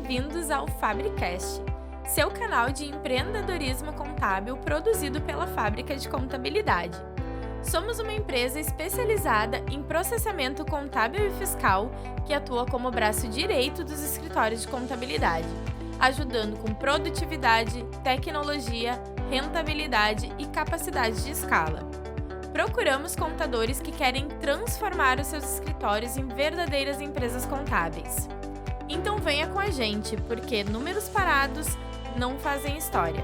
bem-vindos ao Fabricast, seu canal de empreendedorismo contábil produzido pela Fábrica de Contabilidade. Somos uma empresa especializada em processamento contábil e fiscal que atua como braço direito dos escritórios de contabilidade, ajudando com produtividade, tecnologia, rentabilidade e capacidade de escala. Procuramos contadores que querem transformar os seus escritórios em verdadeiras empresas contábeis. Então venha com a gente, porque números parados não fazem história.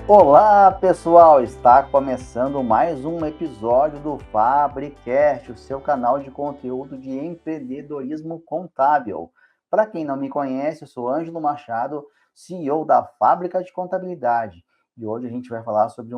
Olá, pessoal! Está começando mais um episódio do Fabricast, o seu canal de conteúdo de empreendedorismo contábil. Para quem não me conhece, eu sou Ângelo Machado, CEO da Fábrica de Contabilidade. E hoje a gente vai falar sobre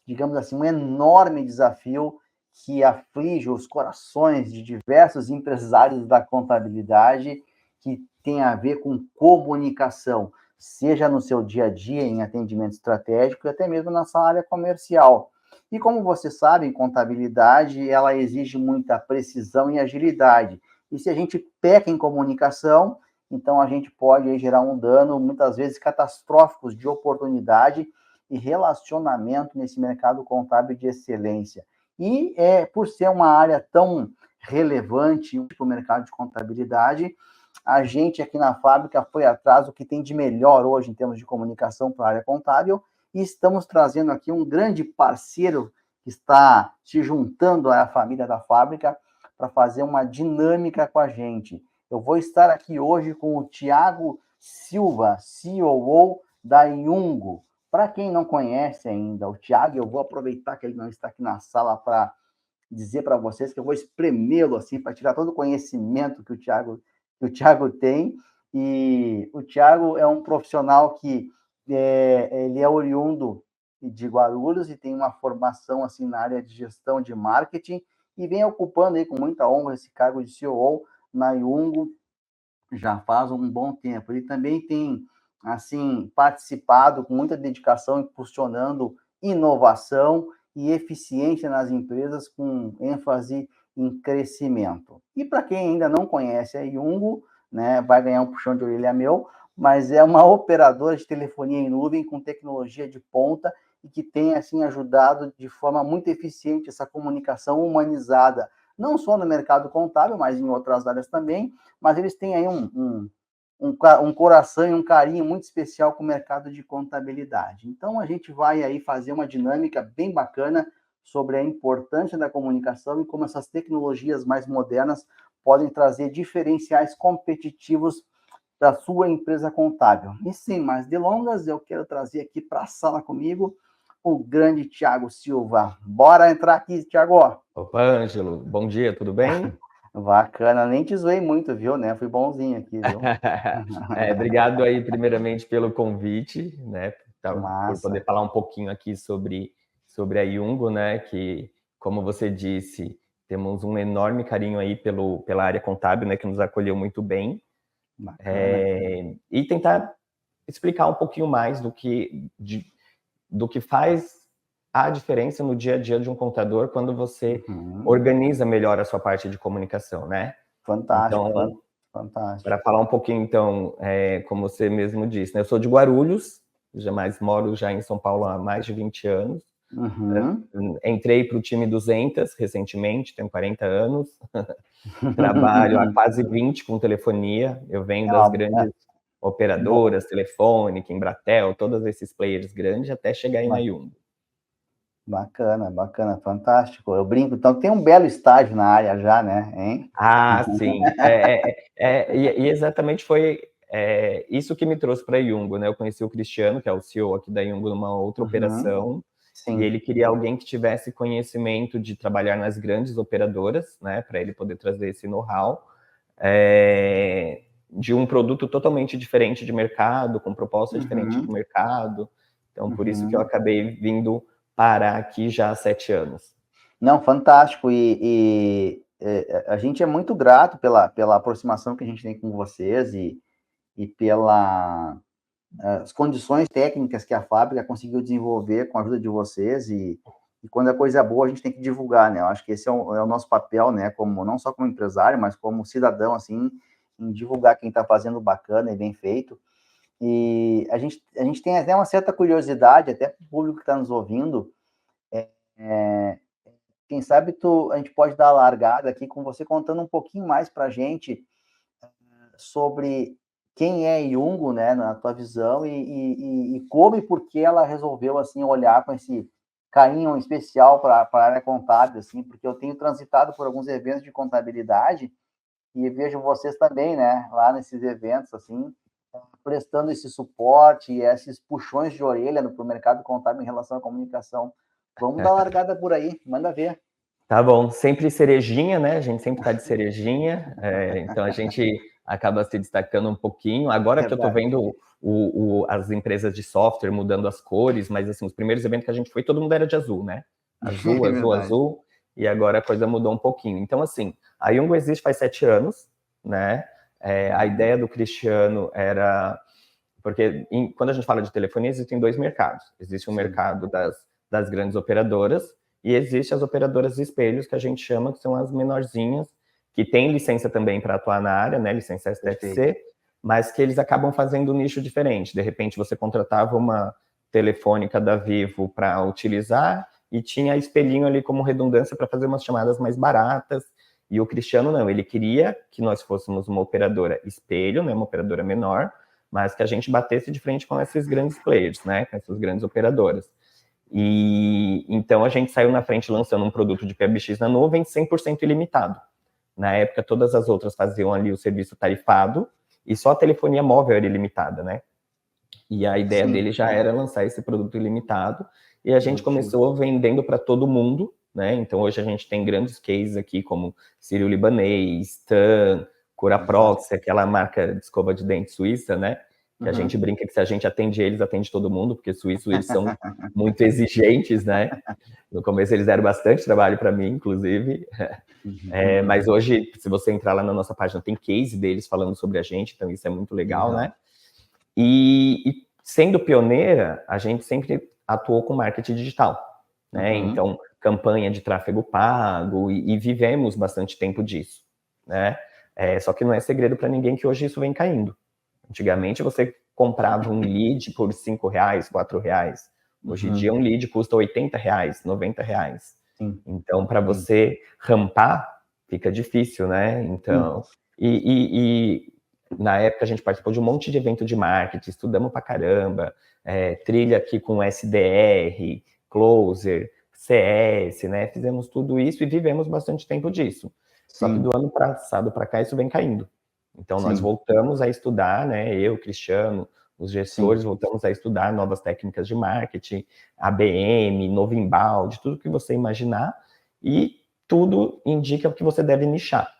digamos assim, um enorme desafio que aflige os corações de diversos empresários da contabilidade, que tem a ver com comunicação, seja no seu dia a dia, em atendimento estratégico, e até mesmo na sua área comercial. E como você sabe, contabilidade, ela exige muita precisão e agilidade. E se a gente peca em comunicação, então a gente pode aí gerar um dano, muitas vezes catastrófico, de oportunidade e relacionamento nesse mercado contábil de excelência. E por ser uma área tão relevante para o mercado de contabilidade, a gente aqui na fábrica foi atrás do que tem de melhor hoje em termos de comunicação para a área contábil e estamos trazendo aqui um grande parceiro que está se juntando à família da fábrica para fazer uma dinâmica com a gente. Eu vou estar aqui hoje com o Thiago Silva, COO da Iungo. Para quem não conhece ainda o Thiago, eu vou aproveitar que ele não está aqui na sala para dizer para vocês que eu vou espremê-lo assim para tirar todo o conhecimento que o Thiago tem. E o Thiago é um profissional que ele é oriundo de Guarulhos e tem uma formação assim na área de gestão de marketing e vem ocupando aí com muita honra esse cargo de COO na Iungo já faz um bom tempo. Ele também tem assim participado com muita dedicação, impulsionando inovação e eficiência nas empresas, com ênfase em crescimento. E para quem ainda não conhece a Iungo, né, vai ganhar um puxão de orelha meu, mas é uma operadora de telefonia em nuvem com tecnologia de ponta e que tem assim ajudado de forma muito eficiente essa comunicação humanizada, não só no mercado contábil, mas em outras áreas também, mas eles têm aí um coração e um carinho muito especial com o mercado de contabilidade. Então, a gente vai aí fazer uma dinâmica bem bacana sobre a importância da comunicação e como essas tecnologias mais modernas podem trazer diferenciais competitivos para a sua empresa contábil. E sem mais delongas, eu quero trazer aqui para a sala comigo o grande Thiago Silva. Bora entrar aqui, Thiago. Opa, Ângelo, bom dia, tudo bem? Bacana, nem te zoei muito, viu, né? Fui bonzinho aqui, viu? Obrigado aí, primeiramente, pelo convite, né? Por poder Massa. falar um pouquinho aqui sobre a Iungo, né? Que, como você disse, temos um enorme carinho aí pela área contábil, né? Que nos acolheu muito bem. E tentar explicar um pouquinho mais do que faz a diferença no dia a dia de um contador quando você organiza melhor a sua parte de comunicação, né? Fantástico, então, fantástico. Para falar um pouquinho, então, como você mesmo disse, né? Eu sou de Guarulhos, moro já em São Paulo há mais de 20 anos. Entrei para o time 200 recentemente, tenho 40 anos. Trabalho há quase 20 com telefonia. Eu venho das grandes operadoras, Telefônica, Embratel, todos esses players grandes, até chegar aí na Iungo. Bacana, fantástico. Eu brinco, então tem um belo estágio na área já, né, hein? Ah, sim. E exatamente foi isso que me trouxe para a Iungo, né? Eu conheci o Cristiano, que é o CEO aqui da Iungo, numa outra operação, Sim. E ele queria alguém que tivesse conhecimento de trabalhar nas grandes operadoras, né? Para ele poder trazer esse know-how de um produto totalmente diferente de mercado, com proposta diferente do mercado. Então, por isso que eu acabei vindo parar aqui já há 7 anos. Não, fantástico. E a gente é muito grato pela aproximação que a gente tem com vocês e pelas condições técnicas que a fábrica conseguiu desenvolver com a ajuda de vocês. E E quando é coisa boa, a gente tem que divulgar, né? Eu acho que esse é o nosso papel, né? Como, não só como empresário, mas como cidadão, assim, em divulgar quem está fazendo bacana e bem feito. E a gente tem até uma certa curiosidade, até para o público que está nos ouvindo, é, quem sabe a gente pode dar a largada aqui com você contando um pouquinho mais para a gente sobre quem é Yungo, né, na tua visão, e como e por que ela resolveu, assim, olhar com esse carinho especial para a área contábil, assim, porque eu tenho transitado por alguns eventos de contabilidade e vejo vocês também, né, lá nesses eventos, assim, prestando esse suporte e esses puxões de orelha para o mercado contábil em relação à comunicação. Vamos dar largada por aí, manda ver. Tá bom, sempre cerejinha, né? A gente sempre tá de cerejinha, então a gente acaba se destacando um pouquinho. Agora que eu tô vendo as empresas de software mudando as cores, mas assim, os primeiros eventos que a gente foi, todo mundo era de azul, né? Azul, É azul, verdade. azul, e agora a coisa mudou um pouquinho. Então, assim, a Yungo existe faz 7 anos, né? A ideia do Cristiano era... Porque quando a gente fala de telefonia, existem 2 mercados. Existe um mercado das grandes operadoras, e existe as operadoras de espelhos, que a gente chama, que são as menorzinhas, que têm licença também para atuar na área, né, licença STFC, mas que eles acabam fazendo um nicho diferente. De repente, você contratava uma telefônica da Vivo para utilizar e tinha espelhinho ali como redundância para fazer umas chamadas mais baratas. E o Cristiano não, ele queria que nós fôssemos uma operadora espelho, né, uma operadora menor, mas que a gente batesse de frente com esses grandes players, né, com essas grandes operadoras. E então a gente saiu na frente lançando um produto de PBX na nuvem 100% ilimitado. Na época, todas as outras faziam ali o serviço tarifado e só a telefonia móvel era ilimitada, né? E a ideia dele já era lançar esse produto ilimitado, e a gente começou vendendo para todo mundo, né? Então hoje a gente tem grandes cases aqui como Sírio Libanês, TAM, Curaprox, aquela marca de escova de dente suíça, né? Que a gente brinca que se a gente atende eles, atende todo mundo, porque suíços eles são muito exigentes, né? No começo eles deram bastante trabalho para mim, inclusive. Mas hoje, se você entrar lá na nossa página, tem case deles falando sobre a gente, então isso é muito legal, né? E sendo pioneira, a gente sempre atuou com marketing digital, né? Então, campanha de tráfego pago, e vivemos bastante tempo disso, né? Só que não é segredo para ninguém que hoje isso vem caindo. Antigamente você comprava um lead por R$5, R$4. Hoje em dia um lead custa R$80, R$90. Então, para você rampar, fica difícil, né? Então, na época a gente participou de um monte de evento de marketing, estudamos pra caramba, trilha aqui com SDR, Closer, CS, né? Fizemos tudo isso e vivemos bastante tempo disso. Só que do ano passado para cá isso vem caindo. Então nós voltamos a estudar, né? Eu, Cristiano, os gestores voltamos a estudar novas técnicas de marketing, ABM, novo inbound, tudo que você imaginar, e tudo indica que você deve nichar.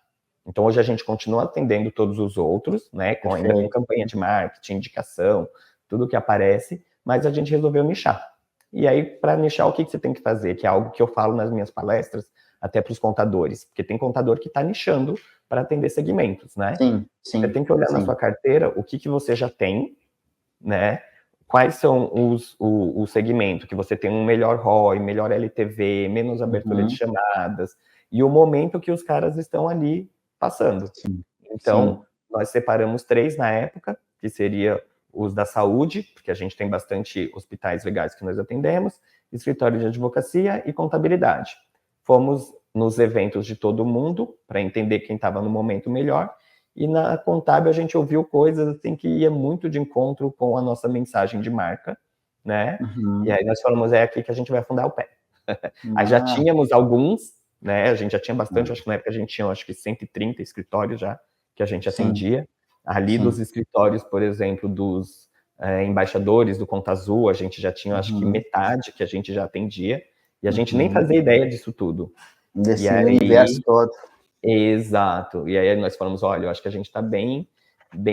Então hoje a gente continua atendendo todos os outros, né? Ainda com campanha de marketing, indicação, tudo que aparece, mas a gente resolveu nichar. E aí, para nichar, o que você tem que fazer? Que é algo que eu falo nas minhas palestras, até para os contadores, porque tem contador que está nichando para atender segmentos, né? Você tem que olhar na sua carteira o que você já tem, né? Quais são os segmentos que você tem um melhor ROI, melhor LTV, menos abertura de chamadas, e o momento que os caras estão ali passando. Então, nós separamos 3 na época, que seria os da saúde, porque a gente tem bastante hospitais legais que nós atendemos, escritório de advocacia e contabilidade. Fomos nos eventos de todo mundo para entender quem estava no momento melhor, e na contábil a gente ouviu coisas assim que ia muito de encontro com a nossa mensagem de marca, né? E aí nós falamos, é aqui que a gente vai afundar o pé. Aí já tínhamos alguns, né? A gente já tinha bastante, acho que na época a gente tinha, acho que 130 escritórios já que a gente atendia. Ali dos escritórios, por exemplo, dos embaixadores do Conta Azul, a gente já tinha, acho que metade que a gente já atendia, e a gente nem fazia ideia disso tudo. Desse universo todo. Exato. E aí nós falamos, olha, eu acho que a gente está bem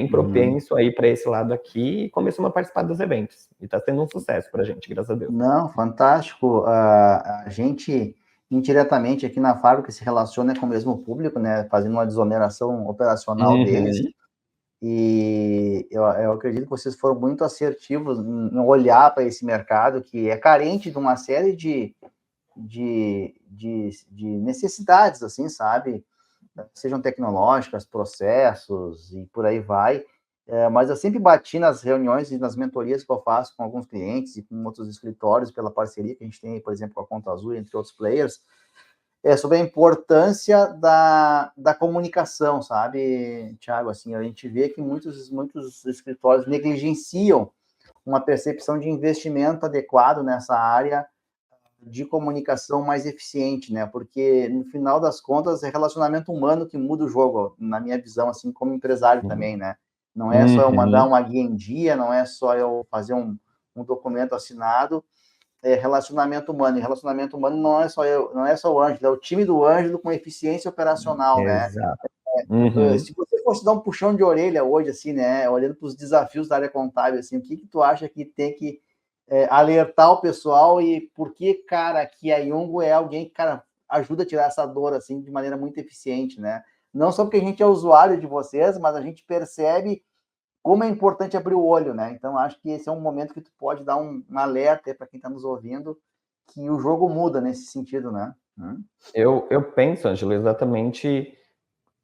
propenso aí para esse lado aqui, e começamos a participar dos eventos. E está sendo um sucesso para a gente, graças a Deus. Não, fantástico. A gente, indiretamente, aqui na fábrica, se relaciona com o mesmo público, né? Fazendo uma desoneração operacional deles. E eu acredito que vocês foram muito assertivos em olhar para esse mercado que é carente de uma série de de necessidades, assim, sabe? Sejam tecnológicas, processos e por aí vai. Mas eu sempre bati nas reuniões e nas mentorias que eu faço com alguns clientes e com outros escritórios, pela parceria que a gente tem, por exemplo, com a Conta Azul, entre outros players, sobre a importância da comunicação, sabe, Thiago? Assim, a gente vê que muitos escritórios negligenciam uma percepção de investimento adequado nessa área de comunicação mais eficiente, né? Porque, no final das contas, é relacionamento humano que muda o jogo, na minha visão, assim, como empresário também, né? Não é só eu mandar uma guia em dia, não é só eu fazer um documento assinado, é relacionamento humano. E relacionamento humano não é só eu, não é só o Ângelo, é o time do Ângelo com eficiência operacional, né? Exato. Se você fosse dar um puxão de orelha hoje, assim, né? Olhando para os desafios da área contábil, assim, o que tu acha que tem que alertar o pessoal e por que, cara, que a Yungo é alguém que, cara, ajuda a tirar essa dor, assim, de maneira muito eficiente, né? Não só porque a gente é usuário de vocês, mas a gente percebe como é importante abrir o olho, né? Então, acho que esse é um momento que tu pode dar um alerta para quem está nos ouvindo, que o jogo muda nesse sentido, né? Eu penso, Ângelo, exatamente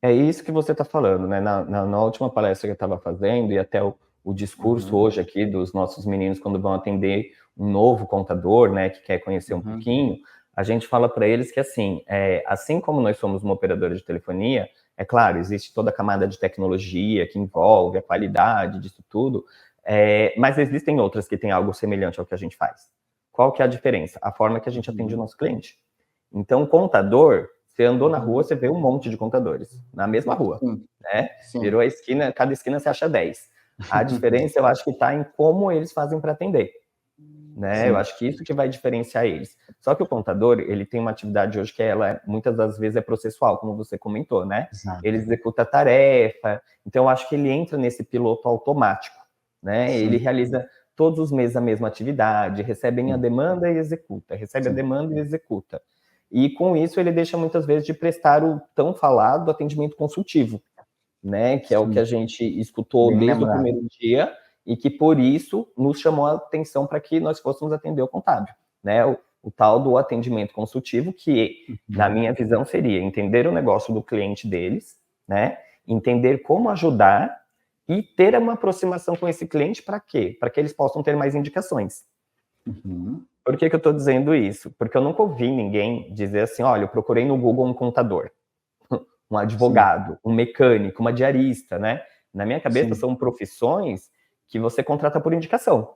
é isso que você está falando, né? Na última palestra que eu estava fazendo, e até o discurso hoje aqui dos nossos meninos, quando vão atender um novo contador, né, que quer conhecer um pouquinho, a gente fala para eles que, assim como nós somos uma operadora de telefonia, é claro, existe toda a camada de tecnologia que envolve a qualidade disso tudo, mas existem outras que têm algo semelhante ao que a gente faz. Qual que é a diferença? A forma que a gente atende o nosso cliente. Então, o contador, você andou na rua, você vê um monte de contadores, na mesma rua, né? Sim. Virou a esquina, cada esquina você acha 10. A diferença, eu acho que está em como eles fazem para atender, né? Sim. Eu acho que isso que vai diferenciar eles. Só que o contador, ele tem uma atividade hoje que muitas das vezes é processual, como você comentou, né? Exato. Ele executa a tarefa, então eu acho que ele entra nesse piloto automático, né? Sim. Ele realiza todos os meses a mesma atividade, recebe a demanda e executa, recebe a demanda e executa. E com isso ele deixa muitas vezes de prestar o tão falado atendimento consultivo, né? Que é o que a gente escutou desde o primeiro dia e que por isso nos chamou a atenção para que nós fôssemos atender o contábil, né? O tal do atendimento consultivo, que na minha visão seria entender o negócio do cliente deles, né? Entender como ajudar e ter uma aproximação com esse cliente para quê? Para que eles possam ter mais indicações. Por que eu estou dizendo isso? Porque eu nunca ouvi ninguém dizer assim, olha, eu procurei no Google um contador, um advogado, um mecânico, uma diarista, né? Na minha cabeça são profissões que você contrata por indicação.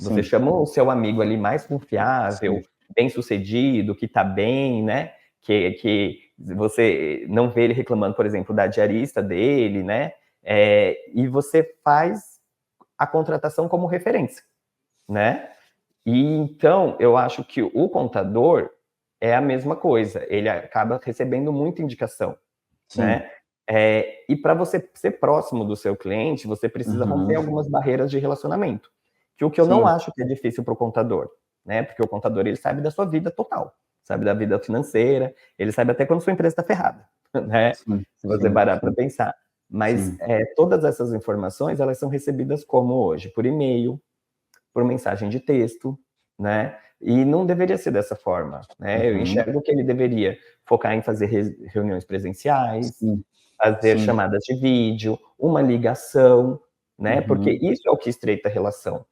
Você chama o seu amigo ali mais confiável, bem-sucedido, que está bem, né? Que você não vê ele reclamando, por exemplo, da diarista dele, né? E você faz a contratação como referência, né? E então, eu acho que o contador é a mesma coisa, ele acaba recebendo muita indicação, né? E para você ser próximo do seu cliente, você precisa romper algumas barreiras de relacionamento, que o que eu não acho que é difícil para o contador, né? Porque o contador, ele sabe da sua vida total, sabe da vida financeira, ele sabe até quando sua empresa está ferrada, né? Se você parar para pensar. Mas todas essas informações, elas são recebidas como hoje? Por e-mail, por mensagem de texto, né? E não deveria ser dessa forma, né? Eu enxergo que ele deveria focar em fazer reuniões presenciais, fazer chamadas de vídeo, uma ligação, né? Porque isso é o que estreita a relação.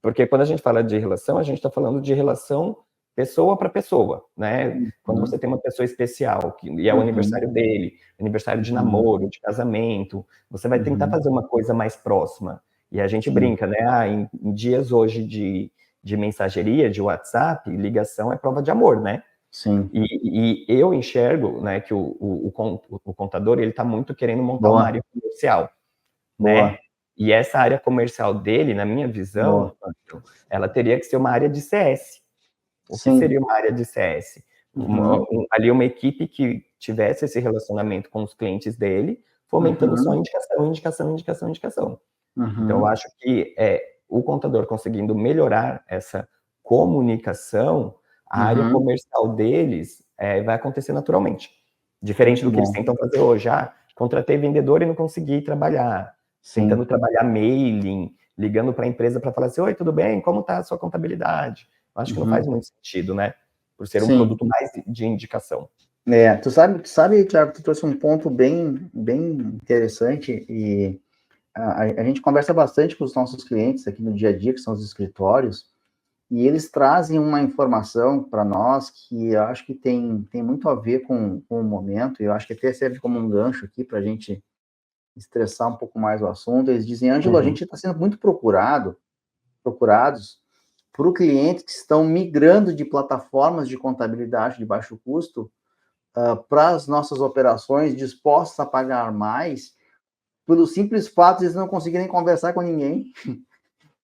Porque quando a gente fala de relação, a gente está falando de relação pessoa para pessoa, né? Quando você tem uma pessoa especial, e é o aniversário dele, aniversário de namoro, de casamento, você vai tentar fazer uma coisa mais próxima. E a gente brinca, né? Em dias hoje de mensageria, de WhatsApp, ligação é prova de amor, né? E eu enxergo, né, que o contador, ele está muito querendo montar uma área comercial, né? E essa área comercial dele, na minha visão, ela teria que ser uma área de CS. O que seria uma área de CS? Ali uma equipe que tivesse esse relacionamento com os clientes dele, fomentando só indicação. Então, eu acho que o contador conseguindo melhorar essa comunicação, a área comercial deles vai acontecer naturalmente. Diferente do que eles tentam fazer hoje. Contratei vendedor e não consegui trabalhar. Tentando trabalhar mailing, ligando para a empresa para falar assim, oi, tudo bem? Como está a sua contabilidade? Acho que não faz muito sentido, né? Por ser um Sim. produto mais de indicação. Tu sabe, Thiago, tu trouxe um ponto bem interessante e a gente conversa bastante com os nossos clientes aqui no dia a dia, que são os escritórios, e eles trazem uma informação para nós que eu acho que tem muito a ver com o momento, e eu acho que até serve como um gancho aqui para a gente estressar um pouco mais o assunto. Eles dizem, Ângelo, a gente está sendo muito procurados por clientes que estão migrando de plataformas de contabilidade de baixo custo para as nossas operações, dispostos a pagar mais, pelo simples fato de eles não conseguirem conversar com ninguém.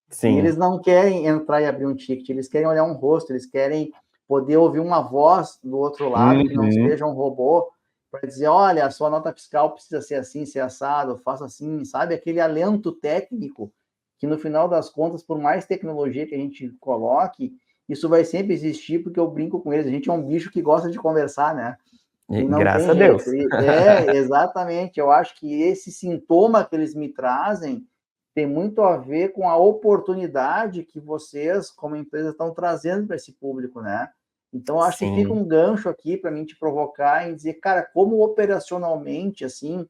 Sim. E eles não querem entrar e abrir um ticket, eles querem olhar um rosto, eles querem poder ouvir uma voz do outro lado, que não seja um robô, para dizer, olha, a sua nota fiscal precisa ser assim, ser assado, faça assim, sabe? Aquele alento técnico que, no final das contas, por mais tecnologia que a gente coloque, isso vai sempre existir, porque eu brinco com eles, a gente é um bicho que gosta de conversar, né? E não graças a Deus. Exatamente. Eu acho que esse sintoma que eles me trazem tem muito a ver com a oportunidade que vocês, como empresa, estão trazendo para esse público, né? Então, eu acho que fica um gancho aqui para mim te provocar e dizer, cara, como operacionalmente, assim,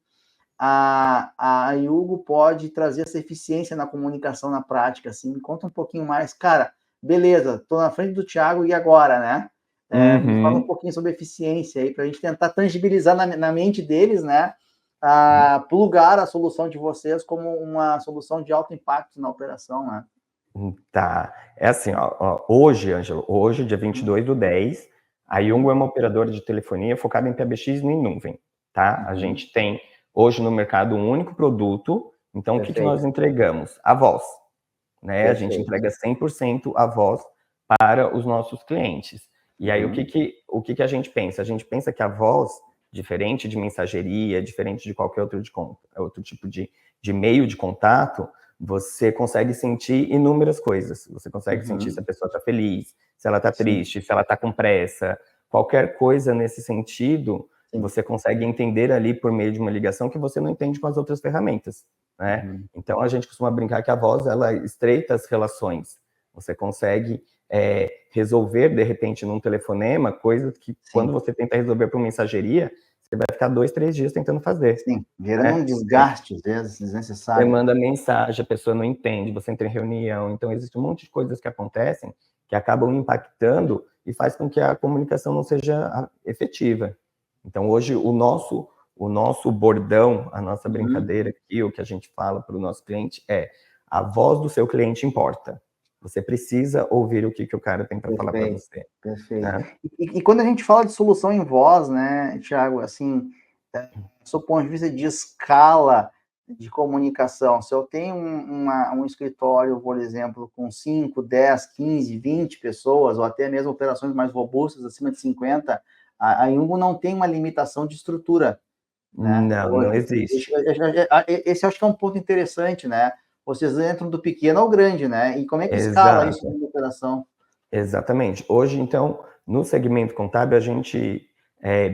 a Yugo pode trazer essa eficiência na comunicação na prática, assim, me conta um pouquinho mais. Cara, beleza, estou na frente do Thiago e agora, né? Me fala um pouquinho sobre eficiência aí, para a gente tentar tangibilizar na mente deles, né? Plugar a solução de vocês como uma solução de alto impacto na operação, né? Tá. É assim, ó, hoje, Ângelo, hoje, dia 22/10, a Yungo é uma operadora de telefonia focada em PBX e em nuvem, tá? A gente tem, hoje, no mercado, um único produto. Então, o que nós entregamos? A voz, né? A gente entrega 100% a voz para os nossos clientes. E aí, o que a gente pensa? A gente pensa que a voz, diferente de mensageria, diferente de qualquer outro tipo de meio de contato, você consegue sentir inúmeras coisas. Você consegue sentir se a pessoa está feliz, se ela está triste, se ela está com pressa. Qualquer coisa nesse sentido, você consegue entender ali por meio de uma ligação que você não entende com as outras ferramentas, né? Então, a gente costuma brincar que a voz, ela estreita as relações. Você consegue resolver, de repente, num telefonema, coisas que, quando você tenta resolver por mensageria, você vai ficar 2, 3 dias tentando fazer. Sim, gerando um desgaste, às vezes, desnecessário. Você manda mensagem, a pessoa não entende, você entra em reunião. Então, existe um monte de coisas que acontecem que acabam impactando e faz com que a comunicação não seja efetiva. Então, hoje, o nosso bordão, a nossa brincadeira aqui, o que a gente fala para o nosso cliente é: a voz do seu cliente importa. Você precisa ouvir o que o cara tem para falar para você. Perfeito. Né? E quando a gente fala de solução em voz, né, Thiago, assim, do seu ponto de vista de escala de comunicação, se eu tenho um escritório, por exemplo, com 5, 10, 15, 20 pessoas, ou até mesmo operações mais robustas, acima de 50, a Yungo não tem uma limitação de estrutura. Né? Não existe. Esse acho que é um ponto interessante, né? Vocês entram do pequeno ao grande, né? E como é que escala isso na operação? Exatamente. Hoje, então, no segmento contábil, a gente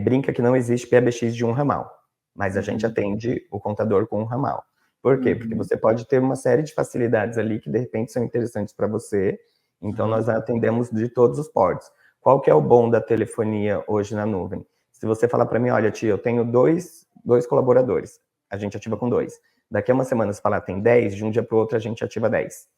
brinca que não existe PBX de um ramal, mas a gente atende o contador com um ramal. Por quê? Porque você pode ter uma série de facilidades ali que, de repente, são interessantes para você. Então, nós atendemos de todos os portos. Qual que é o bom da telefonia hoje na nuvem? Se você falar para mim, olha, tia, eu tenho dois colaboradores, a gente ativa com 2. Daqui a uma semana, se falar tem 10, de um dia para o outro a gente ativa 10.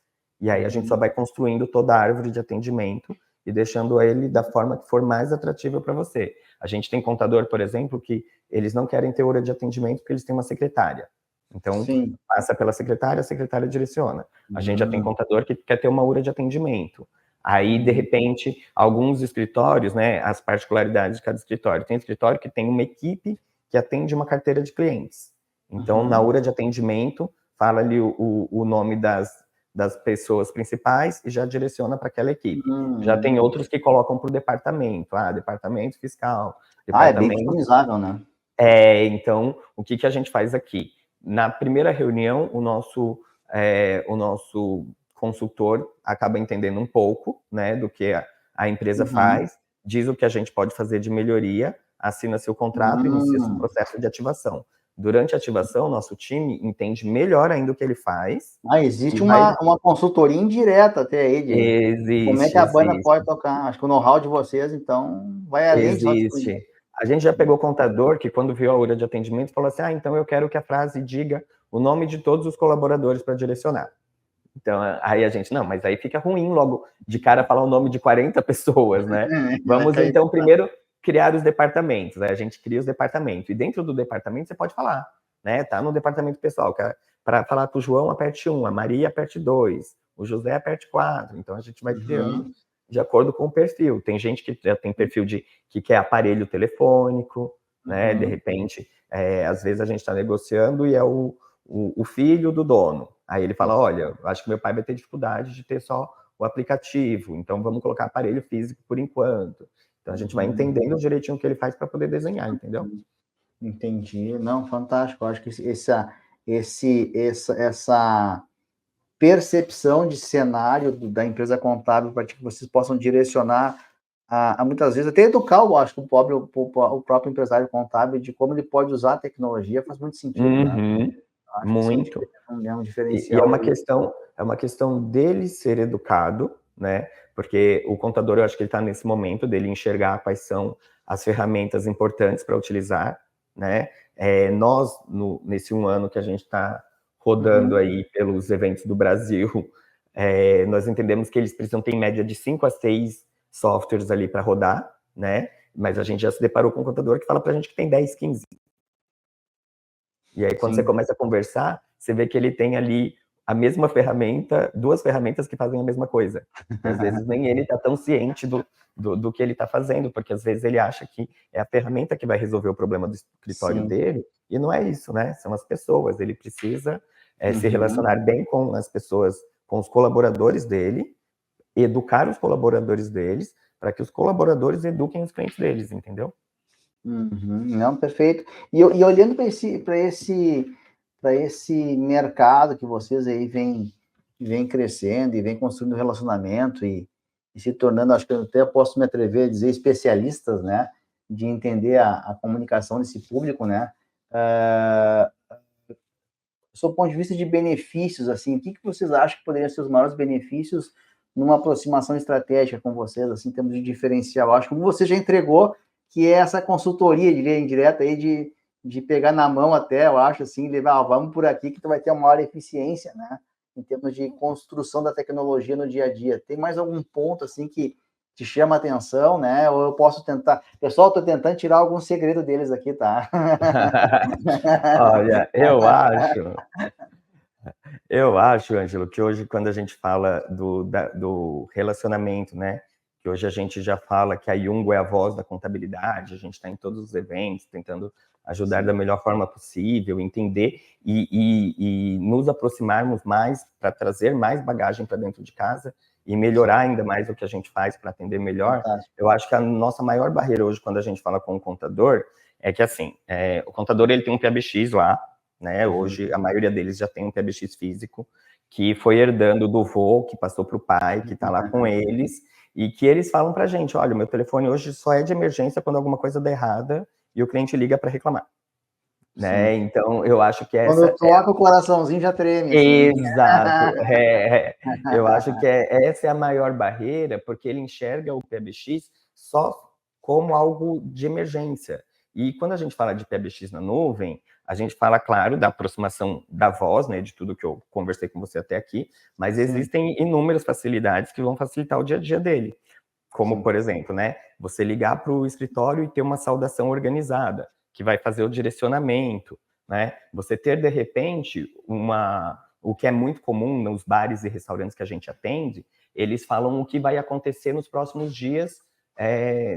E aí a gente só vai construindo toda a árvore de atendimento e deixando ele da forma que for mais atrativa para você. A gente tem contador, por exemplo, que eles não querem ter hora de atendimento porque eles têm uma secretária. Então, passa pela secretária, a secretária direciona. A gente já tem contador que quer ter uma hora de atendimento. Aí, de repente, alguns escritórios, né, as particularidades de cada escritório. Tem escritório que tem uma equipe que atende uma carteira de clientes. Então, na hora de atendimento, fala ali o nome das pessoas principais e já direciona para aquela equipe. Já tem outros que colocam por departamento. Departamento fiscal. Departamento... é bem customizável, né? Então, o que a gente faz aqui? Na primeira reunião, o nosso consultor acaba entendendo um pouco, né, do que a empresa faz, diz o que a gente pode fazer de melhoria, assina seu contrato e inicia seu processo de ativação. Durante a ativação, nosso time entende melhor ainda o que ele faz. Existe uma consultoria indireta até aí de como é que a banda pode tocar. Acho que o know-how de vocês, então, vai além disso. Existe. A gente já pegou contador que, quando viu a URA de atendimento, falou assim, então eu quero que a frase diga o nome de todos os colaboradores para direcionar. Então, aí a gente, não, mas aí fica ruim logo de cara falar o nome de 40 pessoas, né? Vamos, então, primeiro criar os departamentos. Aí a gente cria os departamentos. E dentro do departamento você pode falar, né? Tá no departamento pessoal. Para falar com o João, aperte 1, a Maria, aperte 2, o José, aperte 4. Então, a gente vai criando de acordo com o perfil. Tem gente que já tem perfil que quer aparelho telefônico, né? De repente, às vezes a gente está negociando e é o filho do dono. Aí ele fala, olha, acho que meu pai vai ter dificuldade de ter só o aplicativo, então vamos colocar aparelho físico por enquanto. Então a gente vai entendendo direitinho o que ele faz para poder desenhar, entendeu? Entendi. Não, fantástico. Eu acho que essa percepção de cenário da empresa contábil para que vocês possam direcionar a muitas vezes, até educar, eu acho que o próprio empresário contábil de como ele pode usar a tecnologia faz muito sentido, né? Muito. É um diferencial. E é uma questão dele ser educado, né? Porque o contador, eu acho que ele está nesse momento dele enxergar quais são as ferramentas importantes para utilizar, né? Nós, nesse 1 ano que a gente está rodando aí pelos eventos do Brasil, nós entendemos que eles precisam ter em média de 5 a 6 softwares ali para rodar, né? Mas a gente já se deparou com um contador que fala para a gente que tem 10, 15. E aí, quando você começa a conversar, você vê que ele tem ali a mesma ferramenta, 2 ferramentas que fazem a mesma coisa. E, às vezes nem ele está tão ciente do que ele está fazendo, porque às vezes ele acha que é a ferramenta que vai resolver o problema do escritório dele, e não é isso, né? São as pessoas. Ele precisa se relacionar bem com as pessoas, com os colaboradores dele, educar os colaboradores deles, para que os colaboradores eduquem os clientes deles, entendeu? Não, perfeito. E olhando para esse mercado que vocês aí vem crescendo e vem construindo relacionamento e se tornando, acho que eu até posso me atrever a dizer, especialistas, né, de entender a comunicação desse público, né, do seu ponto de vista de benefícios, assim, o que vocês acham que poderiam ser os maiores benefícios numa aproximação estratégica com vocês, assim, em termos de diferencial? Eu acho que você já entregou, que é essa consultoria, diria, indireta aí de pegar na mão até, eu acho, assim, levar, vamos por aqui que tu vai ter uma maior eficiência, né, em termos de construção da tecnologia no dia a dia. Tem mais algum ponto, assim, que te chama a atenção, né, ou eu posso tentar... Pessoal, estou tentando tirar algum segredo deles aqui, tá? Olha, eu acho, Ângelo, que hoje, quando a gente fala do relacionamento, né, que hoje a gente já fala que a Yungo é a voz da contabilidade, a gente está em todos os eventos, tentando ajudar da melhor forma possível, entender e nos aproximarmos mais para trazer mais bagagem para dentro de casa e melhorar ainda mais o que a gente faz para atender melhor. Eu acho que a nossa maior barreira hoje, quando a gente fala com o contador, é que, assim, o contador ele tem um PBX lá, né? Hoje a maioria deles já tem um PBX físico, que foi herdando do vô, que passou para o pai, que está lá com eles, e que eles falam para a gente, olha, o meu telefone hoje só é de emergência quando alguma coisa dá errada e o cliente liga para reclamar. Né? Então, eu acho que essa... Quando toca o coraçãozinho já treme. Assim. Exato. Eu acho que essa é a maior barreira, porque ele enxerga o PBX só como algo de emergência. E quando a gente fala de PBX na nuvem, a gente fala, claro, da aproximação da voz, né, de tudo que eu conversei com você até aqui, mas existem inúmeras facilidades que vão facilitar o dia a dia dele. Como, por exemplo, né, você ligar para o escritório e ter uma saudação organizada, que vai fazer o direcionamento, né? Você ter, de repente, o que é muito comum nos bares e restaurantes que a gente atende, eles falam o que vai acontecer nos próximos dias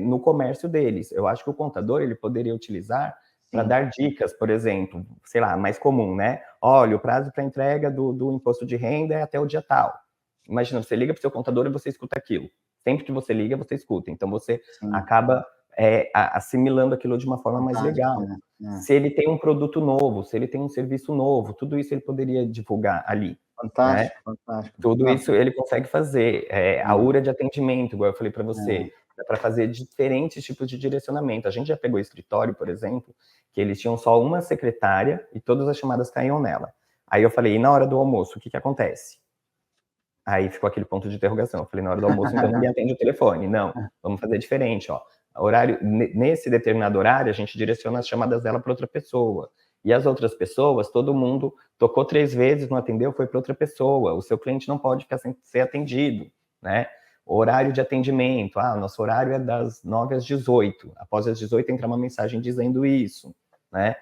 no comércio deles. Eu acho que o contador ele poderia utilizar para dar dicas, por exemplo, sei lá, mais comum, né? Olha, o prazo para entrega do imposto de renda é até o dia tal. Imagina, você liga para o seu contador e você escuta aquilo. Sempre que você liga, você escuta. Então, você acaba assimilando aquilo de uma forma mais legal. Se ele tem um produto novo, se ele tem um serviço novo, tudo isso ele poderia divulgar ali. Fantástico, né? Tudo isso ele consegue fazer. A URA de atendimento, igual eu falei para você. Dá para fazer diferentes tipos de direcionamento. A gente já pegou escritório, por exemplo, que eles tinham só uma secretária e todas as chamadas caíam nela. Aí eu falei, e na hora do almoço, o que acontece? Aí ficou aquele ponto de interrogação. Eu falei, na hora do almoço, então ninguém atende o telefone. Não, vamos fazer diferente, ó. Horário, nesse determinado horário, a gente direciona as chamadas dela para outra pessoa. E as outras pessoas, todo mundo tocou 3 vezes, não atendeu, foi para outra pessoa. O seu cliente não pode ficar sem ser atendido, né? Horário de atendimento, nosso horário é das 9 às 18. Após as 18 entra uma mensagem dizendo isso, né?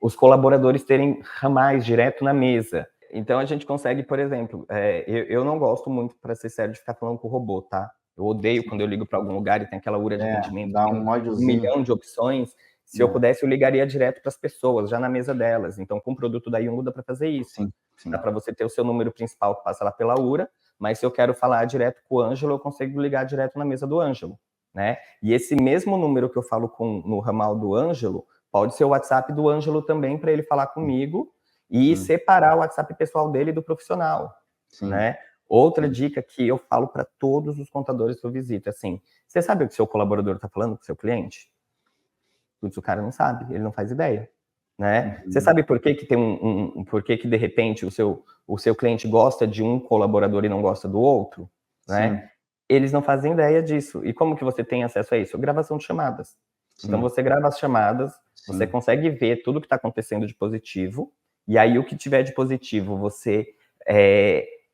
Os colaboradores terem ramais direto na mesa. Então a gente consegue, por exemplo, eu não gosto muito, para ser sério, de ficar falando com o robô, tá? Eu odeio quando eu ligo para algum lugar e tem aquela URA de atendimento, dá um ódiozinho. milhão de opções. Se eu pudesse, eu ligaria direto para as pessoas, já na mesa delas. Então, com o produto da Yungo dá para fazer isso. Sim. Dá para você ter o seu número principal que passa lá pela URA, mas se eu quero falar direto com o Ângelo, eu consigo ligar direto na mesa do Ângelo, né? E esse mesmo número que eu falo no ramal do Ângelo, pode ser o WhatsApp do Ângelo também, para ele falar comigo e separar o WhatsApp pessoal dele do profissional, né? Outra dica que eu falo para todos os contadores que eu visito, assim, você sabe o que seu colaborador está falando com o seu cliente? Putz, o cara não sabe, ele não faz ideia, né? Você sabe por que tem por que de repente o seu cliente gosta de um colaborador e não gosta do outro, né? Eles não fazem ideia disso. E como que você tem acesso a isso? Gravação de chamadas. Então você grava as chamadas, você consegue ver tudo que está acontecendo de positivo, e aí o que tiver de positivo você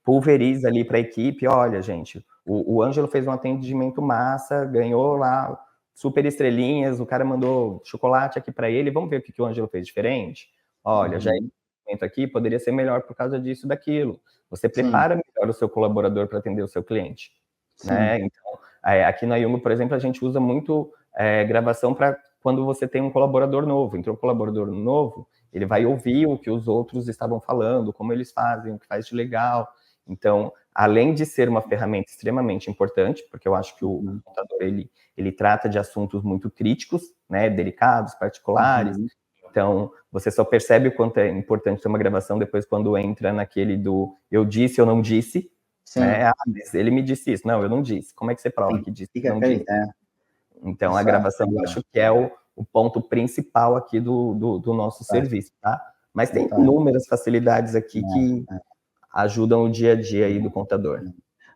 pulveriza ali para a equipe. Olha, gente, o Ângelo fez um atendimento massa, ganhou lá super estrelinhas, o cara mandou chocolate aqui para ele, vamos ver o que o Ângelo fez diferente? Olha, já aqui poderia ser melhor por causa disso e daquilo. Você prepara melhor o seu colaborador para atender o seu cliente, né? Então, aqui na Yungo, por exemplo, a gente usa muito gravação para quando você tem um colaborador novo. Entrou um colaborador novo, ele vai ouvir o que os outros estavam falando, como eles fazem, o que faz de legal. Então, além de ser uma ferramenta extremamente importante, porque eu acho que o contador, ele trata de assuntos muito críticos, né, delicados, particulares. Então, você só percebe o quanto é importante ter uma gravação depois quando entra naquele do eu disse ou não disse, né? Mas ele me disse isso. Não, eu não disse. Como é que você prova que disse que não disse? Então, a gravação eu acho que é o ponto principal aqui do nosso serviço, tá? Mas tem inúmeras facilidades aqui que ajudam o dia a dia aí do contador.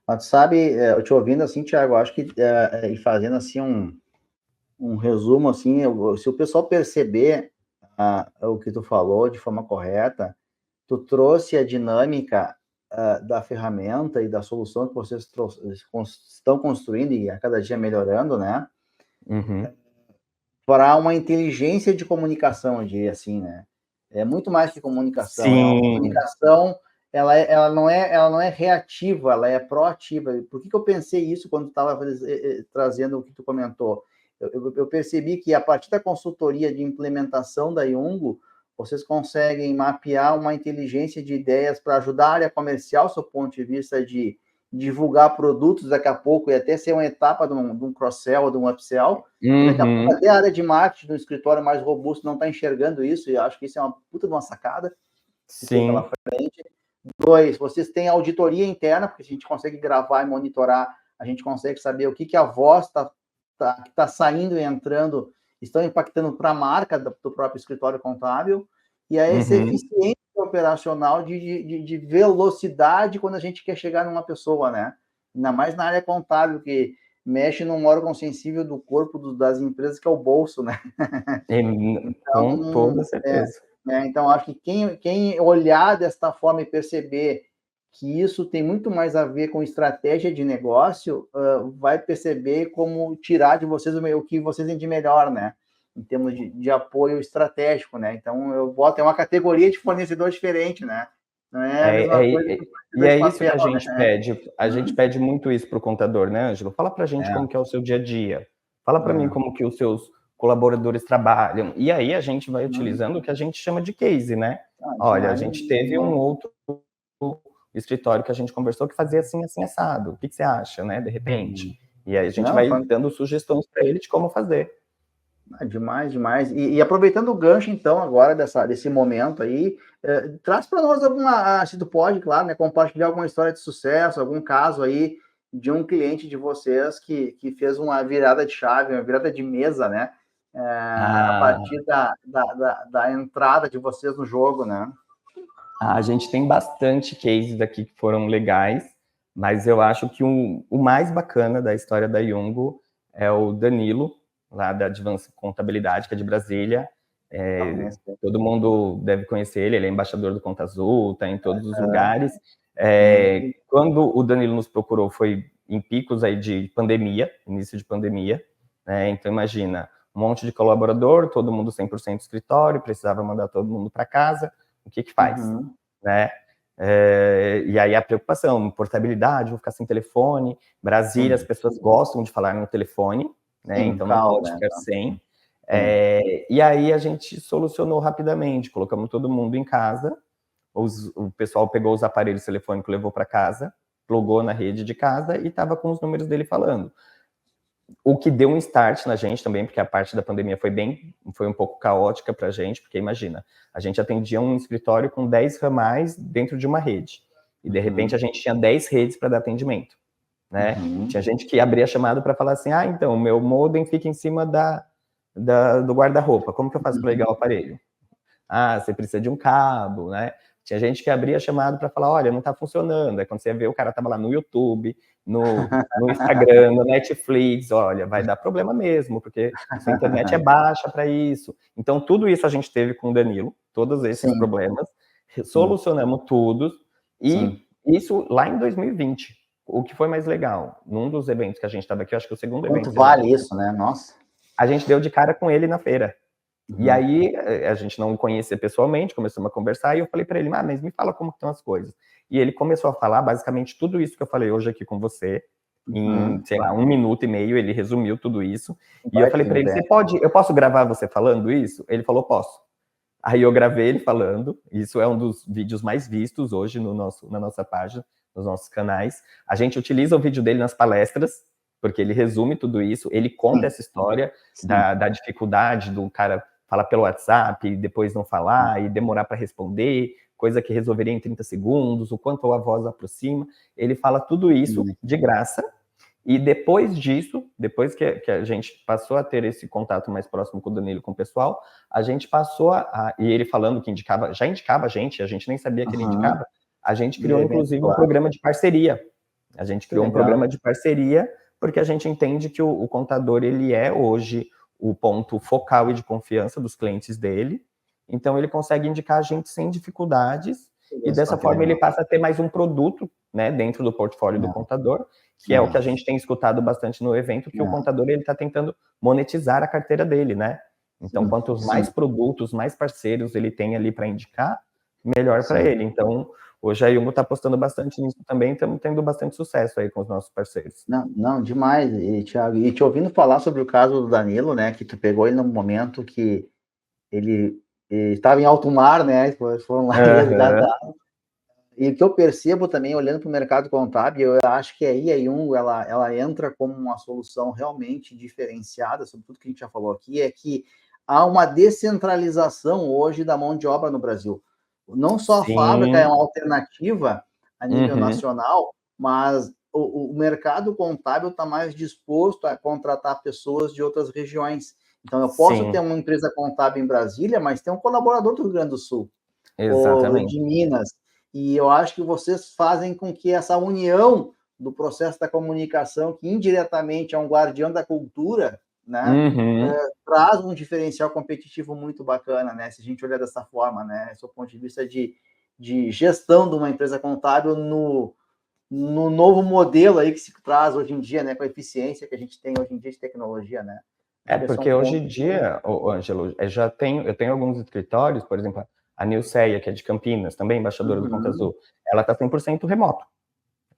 Mas sabe, eu te ouvindo assim, Thiago, acho que e fazendo assim um resumo assim, se o pessoal perceber o que tu falou de forma correta, tu trouxe a dinâmica da ferramenta e da solução que vocês estão construindo e a cada dia melhorando, né? Para uma inteligência de comunicação, eu diria assim, né? É muito mais que comunicação. É uma comunicação, ela não é reativa, ela é proativa. Por que eu pensei isso quando estava trazendo o que tu comentou? Eu percebi que a partir da consultoria de implementação da Yungo, vocês conseguem mapear uma inteligência de ideias para ajudar a área comercial, do seu ponto de vista de divulgar produtos daqui a pouco e até ser uma etapa de um cross-sell ou de um upsell. Daqui a pouco até a área de marketing do escritório mais robusto não está enxergando isso, e acho que isso é uma puta de uma sacada. Sim. Pela frente. 2, vocês têm auditoria interna, porque a gente consegue gravar e monitorar, a gente consegue saber o que a voz que está saindo e entrando estão impactando para a marca do próprio escritório contábil, e aí essa eficiência operacional de velocidade quando a gente quer chegar numa pessoa, né? Ainda mais na área contábil, que mexe num órgão sensível do corpo das empresas, que é o bolso, né? Então, com toda certeza. Então, acho que quem olhar desta forma e perceber que isso tem muito mais a ver com estratégia de negócio, vai perceber como tirar de vocês o que vocês têm de melhor, né? Em termos de apoio estratégico, né? Então, eu boto uma categoria de fornecedor diferente, né? Não é a mesma coisa que e é isso que a gente pede. A gente pede muito isso para o contador, né, Ângelo? Fala para a gente como que é o seu dia a dia. Fala para mim como que os seus colaboradores trabalham. E aí a gente vai utilizando o que a gente chama de case, né? Olha, a gente teve um outro escritório que a gente conversou que fazia assim, assim, assado. O que você acha, né, de repente? E aí a gente vai dando sugestões para ele de como fazer. Demais, demais. E aproveitando o gancho, então, agora desse momento aí, traz para nós se tu pode, claro, né, compartilhar alguma história de sucesso, algum caso aí de um cliente de vocês que fez uma virada de chave, uma virada de mesa, né? A partir da entrada de vocês no jogo, né? A gente tem bastante cases aqui que foram legais, mas eu acho que o mais bacana da história da Yungo é o Danilo, lá da Advance Contabilidade, que é de Brasília. Todo mundo deve conhecer ele é embaixador do Conta Azul, está em todos os lugares. Quando o Danilo nos procurou foi em picos aí de pandemia, início de pandemia, né? Então imagina, um monte de colaborador, todo mundo 100% escritório, precisava mandar todo mundo para casa, o que faz? Né? E aí a preocupação, portabilidade, vou ficar sem telefone, Brasília, as pessoas gostam de falar no telefone, né? Então não pode ficar sem. E aí a gente solucionou rapidamente, colocamos todo mundo em casa, o pessoal pegou os aparelhos telefônicos, levou para casa, plugou na rede de casa e estava com os números dele falando. O que deu um start na gente também, porque a parte da pandemia foi um pouco caótica para a gente, porque imagina, a gente atendia um escritório com 10 ramais dentro de uma rede, e de repente a gente tinha 10 redes para dar atendimento, né? Tinha gente que abria chamada para falar assim, então, o meu modem fica em cima do guarda-roupa, como que eu faço para ligar o aparelho? Você precisa de um cabo, né? Tinha gente que abria chamado para falar, olha, não está funcionando. Aí quando você vê, o cara estava lá no YouTube, no Instagram, no Netflix, olha, vai dar problema mesmo, porque a internet é baixa para isso. Então, tudo isso a gente teve com o Danilo, todos esses problemas, solucionamos tudo, e isso lá em 2020. O que foi mais legal, num dos eventos que a gente estava aqui, eu acho que o segundo evento... Quanto vale isso, né? Nossa! A gente deu de cara com ele na feira. E aí, a gente não conhecia pessoalmente, começamos a conversar, e eu falei para ele, mas me fala como estão as coisas. E ele começou a falar basicamente tudo isso que eu falei hoje aqui com você, em, sei lá, 1 minuto e meio, ele resumiu tudo isso. E eu falei para ele, eu posso gravar você falando isso? Ele falou, posso. Aí eu gravei ele falando, isso é um dos vídeos mais vistos hoje na nossa página, nos nossos canais. A gente utiliza o vídeo dele nas palestras, porque ele resume tudo isso, ele conta essa história da dificuldade do cara falar pelo WhatsApp e depois não falar e demorar para responder, coisa que resolveria em 30 segundos, o quanto a voz aproxima. Ele fala tudo isso de graça. E depois disso, depois que a gente passou a ter esse contato mais próximo com o Danilo, com o pessoal, a gente passou e ele falando que já indicava a gente nem sabia que ele indicava, a gente criou inclusive um programa de parceria. A gente criou um programa de parceria porque a gente entende que o contador, ele é hoje o ponto focal e de confiança dos clientes dele, então ele consegue indicar a gente sem dificuldades, e dessa forma ele passa a ter mais um produto, né, dentro do portfólio do contador, que é o que a gente tem escutado bastante no evento, que o contador ele está tentando monetizar a carteira dele, né? Então, quantos mais produtos, mais parceiros ele tem ali para indicar, melhor para ele. Então, hoje a Yungo está apostando bastante nisso também, estamos tendo bastante sucesso aí com os nossos parceiros. Não, demais. E, Thiago, e te ouvindo falar sobre o caso do Danilo, né, que tu pegou ele no momento que ele estava em alto mar, né, foram lá resgatados. E o que eu percebo também, olhando para o mercado contábil, eu acho que aí a Yungo, ela entra como uma solução realmente diferenciada, sobre tudo que a gente já falou aqui, é que há uma descentralização hoje da mão de obra no Brasil. Não só a fábrica é uma alternativa a nível nacional, mas o mercado contábil está mais disposto a contratar pessoas de outras regiões. Então, eu posso ter uma empresa contábil em Brasília, mas tem um colaborador do Rio Grande do Sul, ou de Minas. E eu acho que vocês fazem com que essa união do processo da comunicação, que indiretamente é um guardião da cultura, né, traz um diferencial competitivo muito bacana, né, se a gente olhar dessa forma, né, do ponto de vista de gestão de uma empresa contábil no novo modelo aí que se traz hoje em dia, né, com a eficiência que a gente tem hoje em dia de tecnologia, né. Porque hoje em dia, Ângelo, eu tenho alguns escritórios, por exemplo, a Nilceia, que é de Campinas, também embaixadora do Conta Azul, ela está 100% remoto.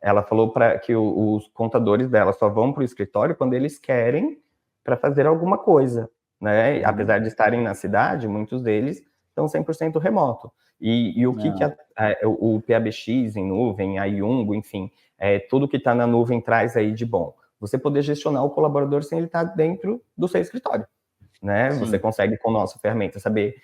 Ela falou que os contadores dela só vão para o escritório quando eles querem para fazer alguma coisa, né? Apesar de estarem na cidade, muitos deles estão 100% remoto. E o que o PABX em nuvem, a Yungo, enfim, tudo que está na nuvem traz aí de bom? Você poder gestionar o colaborador sem ele estar dentro do seu escritório, né? Você consegue, com nossa ferramenta, saber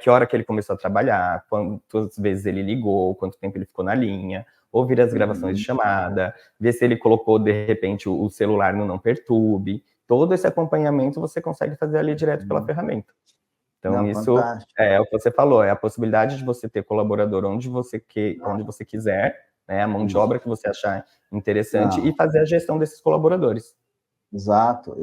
que hora que ele começou a trabalhar, quantas vezes ele ligou, quanto tempo ele ficou na linha, ouvir as gravações de chamada, ver se ele colocou, de repente, o celular no não perturbe. Todo esse acompanhamento você consegue fazer ali direto pela ferramenta. Então, Não, isso fantástico. é o que você falou, é a possibilidade de você ter colaborador onde você quiser, né, a mão de obra que você achar interessante e fazer a gestão desses colaboradores. Exato.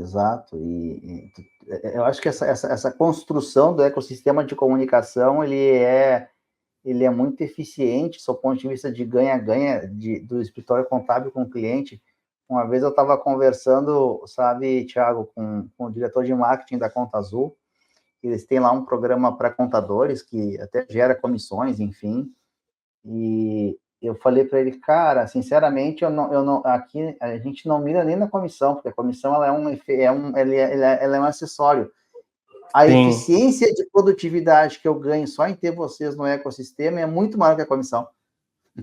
Eu acho que essa construção do ecossistema de comunicação, ele é muito eficiente, do ponto de vista de ganha-ganha do escritório contábil com o cliente. Uma vez eu estava conversando, sabe, Thiago, com o diretor de marketing da Conta Azul. Eles têm lá um programa para contadores que até gera comissões, enfim. E eu falei para ele, cara, sinceramente, aqui a gente não mira nem na comissão, porque a comissão ela é um acessório. A eficiência de produtividade que eu ganho só em ter vocês no ecossistema é muito maior que a comissão.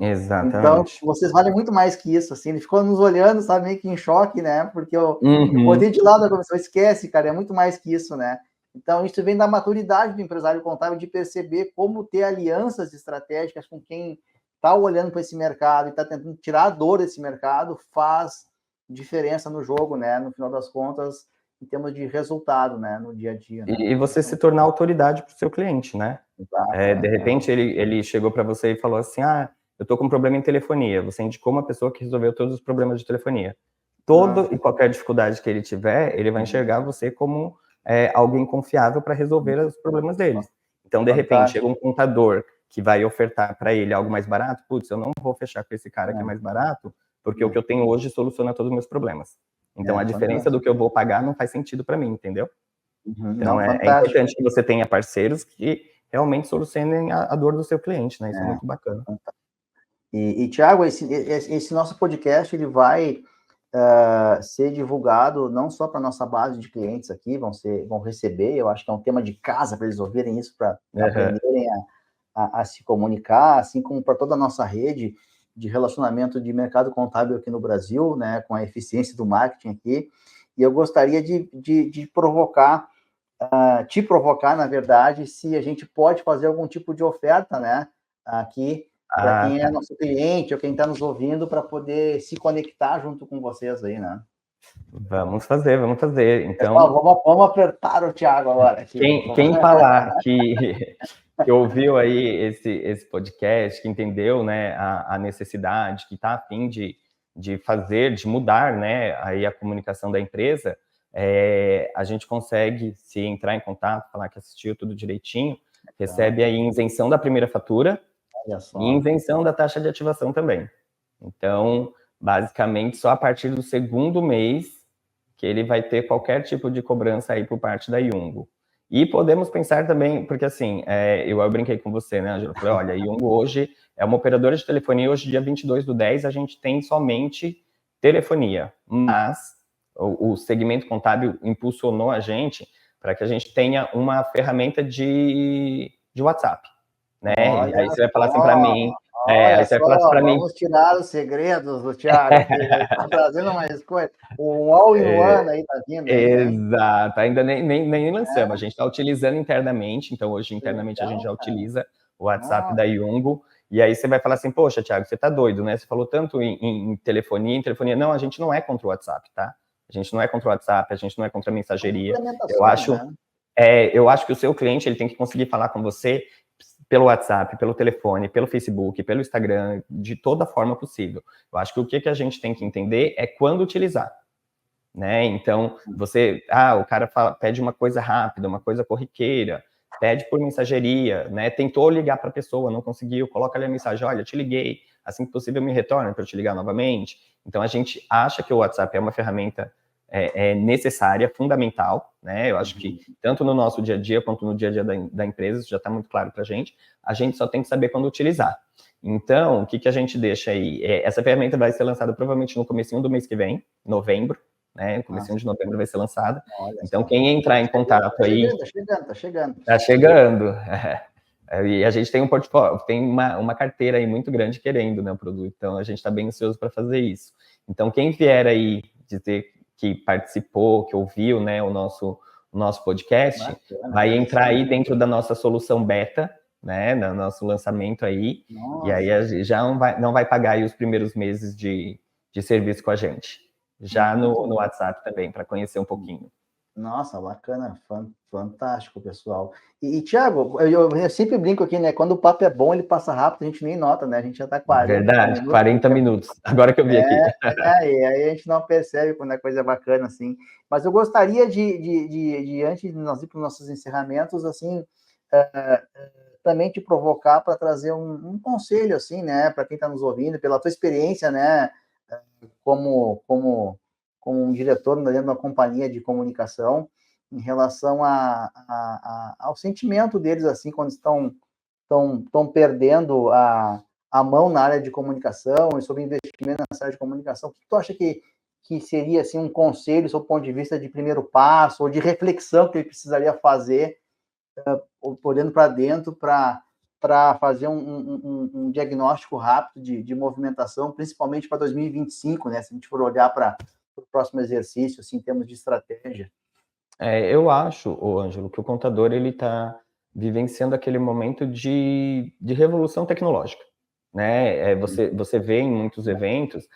Exatamente. Então, vocês valem muito mais que isso, assim. Ele ficou nos olhando, sabe, meio que em choque, né? Porque eu botei de lado a comissão. Esquece, cara, é muito mais que isso, né? Então, isso vem da maturidade do empresário contábil de perceber como ter alianças estratégicas com quem está olhando para esse mercado e está tentando tirar a dor desse mercado, faz diferença no jogo, né? No final das contas, em termos de resultado, né? No dia a dia. Né? E você se tornar autoridade para o seu cliente, né? Exato, de repente, ele chegou para você e falou assim, eu estou com um problema em telefonia. Você indicou uma pessoa que resolveu todos os problemas de telefonia. E qualquer dificuldade que ele tiver, ele vai enxergar você como alguém confiável para resolver os problemas deles. Então, de repente, chega um contador que vai ofertar para ele algo mais barato, putz, eu não vou fechar com esse cara que é mais barato, porque o que eu tenho hoje soluciona todos os meus problemas. Então, a diferença do que eu vou pagar não faz sentido para mim, entendeu? Então, é importante que você tenha parceiros que realmente solucionem a dor do seu cliente, né? Isso é muito bacana. E Thiago, esse nosso podcast, ele vai ser divulgado não só para nossa base de clientes aqui, vão receber, eu acho que é um tema de casa para eles ouvirem isso, para aprenderem a se comunicar, assim como para toda a nossa rede de relacionamento de mercado contábil aqui no Brasil, né, com a eficiência do marketing aqui. E eu gostaria de te provocar, na verdade, se a gente pode fazer algum tipo de oferta, né, aqui, para quem é nosso cliente ou quem está nos ouvindo, para poder se conectar junto com vocês aí, né? Vamos fazer. Então, vamos apertar o Thiago agora. Aqui. Quem falar que ouviu aí esse podcast, que entendeu, né, a necessidade, que está a fim de mudar, né, aí a comunicação da empresa, a gente consegue, se entrar em contato, falar que assistiu tudo direitinho, recebe aí isenção da primeira fatura e isenção da taxa de ativação também. Então, basicamente, só a partir do segundo mês que ele vai ter qualquer tipo de cobrança aí por parte da Iungo. E podemos pensar também, porque assim, eu brinquei com você, né, Ângelo? Falei, olha, a Iungo hoje é uma operadora de telefonia, hoje, dia 22/10, a gente tem somente telefonia, mas o segmento contábil impulsionou a gente para que a gente tenha uma ferramenta de WhatsApp, né? Olha, e aí você vai falar assim para mim, aí você vai falar assim para mim... Vamos tirar os segredos do Thiago, que está trazendo mais coisa. O all-in-one aí está vindo. Exato, ainda nem lançamos. A gente está utilizando internamente, então hoje internamente a gente já utiliza o WhatsApp da Iungo. E aí você vai falar assim, poxa, Thiago, você tá doido, né? Você falou tanto em telefonia. Não, a gente não é contra o WhatsApp, tá? A gente não é contra o WhatsApp, a gente não é contra a mensageria. Eu acho que o seu cliente ele tem que conseguir falar com você pelo WhatsApp, pelo telefone, pelo Facebook, pelo Instagram, de toda forma possível. Eu acho que o que a gente tem que entender é quando utilizar, né? Então, o cara pede uma coisa rápida, uma coisa corriqueira, pede por mensageria, né? Tentou ligar para a pessoa, não conseguiu, coloca ali a mensagem, olha, eu te liguei, assim que possível me retorna para eu te ligar novamente. Então, a gente acha que o WhatsApp é uma ferramenta necessária, fundamental, né? Eu acho que tanto no nosso dia a dia quanto no dia a dia da empresa, isso já está muito claro para a gente só tem que saber quando utilizar. Então, o que a gente deixa aí? Essa ferramenta vai ser lançada provavelmente no comecinho do mês que vem, novembro, né? No comecinho de novembro vai ser lançada. Então, quem entrar em contato aí... Tá chegando. E a gente tem um portfólio, tem uma carteira aí muito grande querendo, né, o produto. Então, a gente está bem ansioso para fazer isso. Então, quem vier aí dizer que participou, que ouviu, né, o nosso podcast, vai entrar aí dentro da nossa solução beta, né, no nosso lançamento aí. Nossa. E aí a gente já não vai pagar aí os primeiros meses de serviço com a gente. Já no WhatsApp também, para conhecer um pouquinho. Nossa, bacana, fantástico, pessoal. E Thiago, eu sempre brinco aqui, né? Quando o papo é bom, ele passa rápido, a gente nem nota, né? A gente já tá 40 Verdade, minutos. 40 minutos. Agora que eu vi aqui. E aí a gente não percebe quando é coisa bacana, assim. Mas eu gostaria de antes de nós ir para os nossos encerramentos, assim, também te provocar para trazer um conselho, assim, né? Para quem está nos ouvindo, pela tua experiência, né? Como um diretor dentro de uma companhia de comunicação, em relação ao sentimento deles, assim, quando estão perdendo a mão na área de comunicação e sobre investimento nessa área de comunicação. O que tu acha que seria, assim, um conselho, sob o ponto de vista de primeiro passo, ou de reflexão que ele precisaria fazer, olhando para dentro, para fazer um diagnóstico rápido de movimentação, principalmente para 2025, né? Se a gente for olhar para o próximo exercício, assim, em termos de estratégia. Eu acho, Ângelo, que o contador ele está vivenciando aquele momento de revolução tecnológica, né? Você vê em muitos eventos,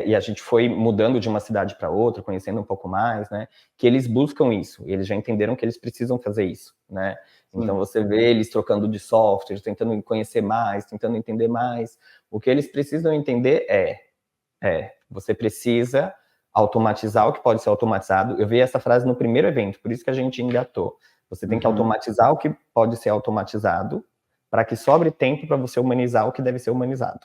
e a gente foi mudando de uma cidade para outra, conhecendo um pouco mais, né? Que eles buscam isso, eles já entenderam que eles precisam fazer isso, né? Então você vê eles trocando de software, tentando conhecer mais, tentando entender mais. O que eles precisam entender você precisa automatizar o que pode ser automatizado. Eu vi essa frase no primeiro evento, por isso que a gente engatou. Você tem que automatizar o que pode ser automatizado para que sobre tempo para você humanizar o que deve ser humanizado.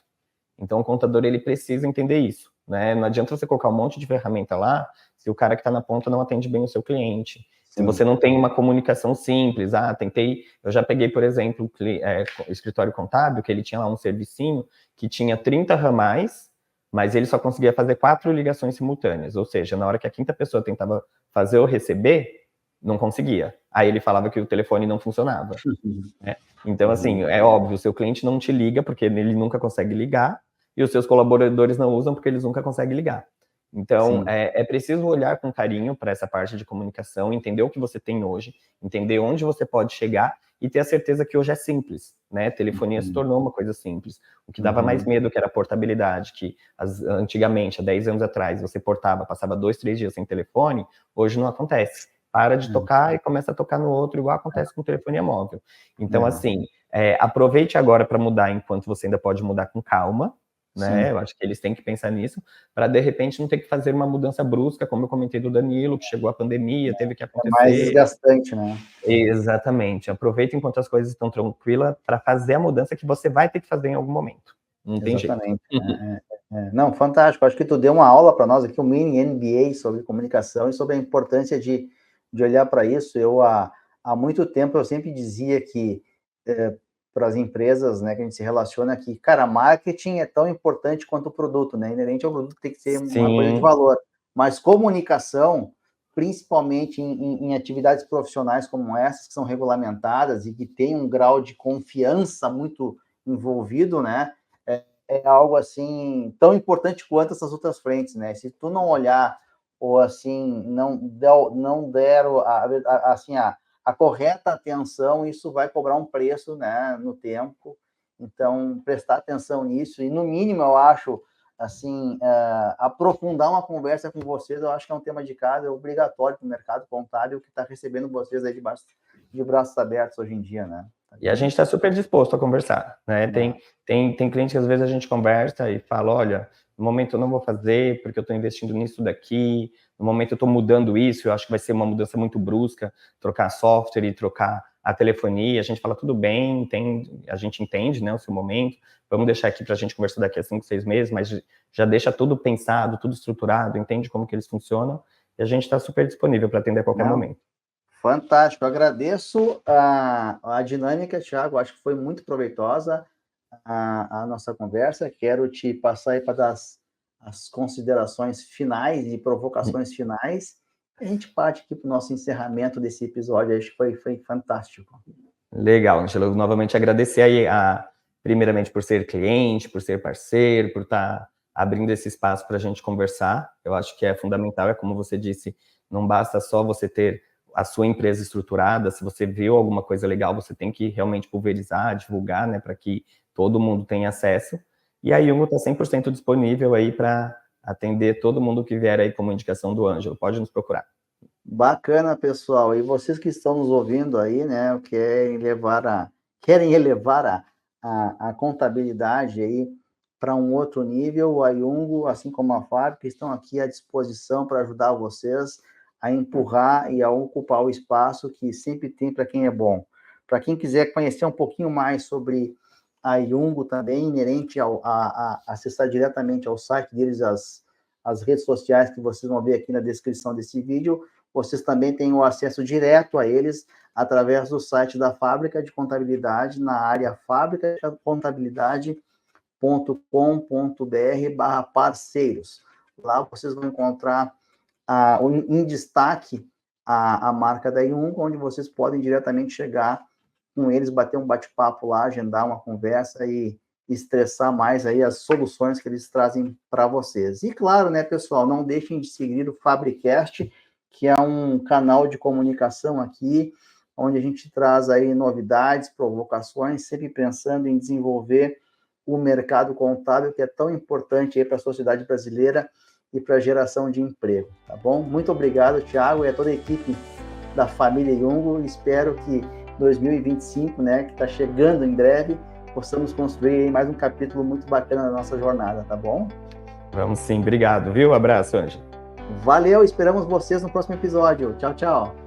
Então, o contador ele precisa entender isso, né? Não adianta você colocar um monte de ferramenta lá se o cara que está na ponta não atende bem o seu cliente. Se você não tem uma comunicação simples, eu já peguei, por exemplo, o escritório contábil, que ele tinha lá um servicinho que tinha 30 ramais, mas ele só conseguia fazer 4 ligações simultâneas, ou seja, na hora que a quinta pessoa tentava fazer ou receber, não conseguia. Aí ele falava que o telefone não funcionava. Né? Então, assim, é óbvio, o seu cliente não te liga porque ele nunca consegue ligar, e os seus colaboradores não usam porque eles nunca conseguem ligar. Então, é preciso olhar com carinho para essa parte de comunicação, entender o que você tem hoje, entender onde você pode chegar e ter a certeza que hoje é simples, né? Telefonia se tornou uma coisa simples. O que dava mais medo que era a portabilidade, que antigamente, há 10 anos atrás, você portava, passava 2, 3 dias sem telefone, hoje não acontece. Para de tocar e começa a tocar no outro, igual acontece com telefonia móvel. Então, assim, aproveite agora para mudar enquanto você ainda pode mudar com calma, né? Eu acho que eles têm que pensar nisso, para de repente não ter que fazer uma mudança brusca, como eu comentei do Danilo, que chegou a pandemia, teve que acontecer. É mais desgastante, né? Exatamente. Aproveita enquanto as coisas estão tranquilas para fazer a mudança que você vai ter que fazer em algum momento. Não tem jeito. Não, fantástico. Acho que tu deu uma aula para nós aqui, um mini MBA sobre comunicação e sobre a importância de olhar para isso. Eu, há muito tempo, eu sempre dizia que para as empresas, né, que a gente se relaciona aqui, cara, marketing é tão importante quanto o produto, né? Inerente ao produto tem que ser uma coisa de valor. Mas comunicação, principalmente em atividades profissionais como essas, que são regulamentadas e que tem um grau de confiança muito envolvido, né? É algo, assim, tão importante quanto essas outras frentes, né? Se tu não olhar ou, assim, não der a correta atenção, isso vai cobrar um preço, né, no tempo. Então, prestar atenção nisso e, no mínimo, eu acho, assim, aprofundar uma conversa com vocês, eu acho que é um tema de casa, é obrigatório para o mercado contábil, que está recebendo vocês aí de braços abertos hoje em dia, né? E a gente está super disposto a conversar, né? Tem cliente que às vezes a gente conversa e fala, olha, no momento eu não vou fazer porque eu estou investindo nisso daqui, no momento eu estou mudando isso, eu acho que vai ser uma mudança muito brusca, trocar software e trocar a telefonia, a gente fala, tudo bem, a gente entende, né, o seu momento, vamos deixar aqui para a gente conversar daqui a 5, 6 meses, mas já deixa tudo pensado, tudo estruturado, entende como que eles funcionam, e a gente está super disponível para atender a qualquer momento. Fantástico, eu agradeço a dinâmica, Thiago, acho que foi muito proveitosa a nossa conversa. Quero te passar aí para dar as considerações finais e provocações finais. A gente parte aqui para o nosso encerramento desse episódio, acho que foi fantástico. Legal, Angelo, novamente agradecer aí primeiramente por ser cliente, por ser parceiro, por estar abrindo esse espaço para a gente conversar. Eu acho que é fundamental, é como você disse, não basta só você ter a sua empresa estruturada, se você viu alguma coisa legal, você tem que realmente pulverizar, divulgar, né, para que todo mundo tenha acesso. E a Yungo está 100% disponível aí para atender todo mundo que vier aí como indicação do Ângelo. Pode nos procurar. Bacana, pessoal. E vocês que estão nos ouvindo aí, né, querem elevar a contabilidade aí para um outro nível, a Yungo, assim como a fábrica, estão aqui à disposição para ajudar vocês a empurrar e a ocupar o espaço que sempre tem para quem é bom. Para quem quiser conhecer um pouquinho mais sobre a Yungo também, inerente a acessar diretamente ao site deles, as redes sociais que vocês vão ver aqui na descrição desse vídeo, vocês também têm o acesso direto a eles através do site da Fábrica de Contabilidade, na área fabricadecontabilidade.com.br/parceiros. Lá vocês vão encontrar em destaque a marca da Yungo, onde vocês podem diretamente chegar com eles, bater um bate-papo lá, agendar uma conversa e estressar mais aí as soluções que eles trazem para vocês. E claro, né, pessoal, não deixem de seguir o Fabricast, que é um canal de comunicação aqui, onde a gente traz aí novidades, provocações, sempre pensando em desenvolver o mercado contábil, que é tão importante aí para a sociedade brasileira e para a geração de emprego, tá bom? Muito obrigado, Thiago, e a toda a equipe da família Yungo. Espero que 2025, né, que está chegando em breve, possamos construir mais um capítulo muito bacana na nossa jornada, tá bom? Vamos sim, obrigado, viu? Abraço, Ângelo. Valeu, esperamos vocês no próximo episódio. Tchau, tchau.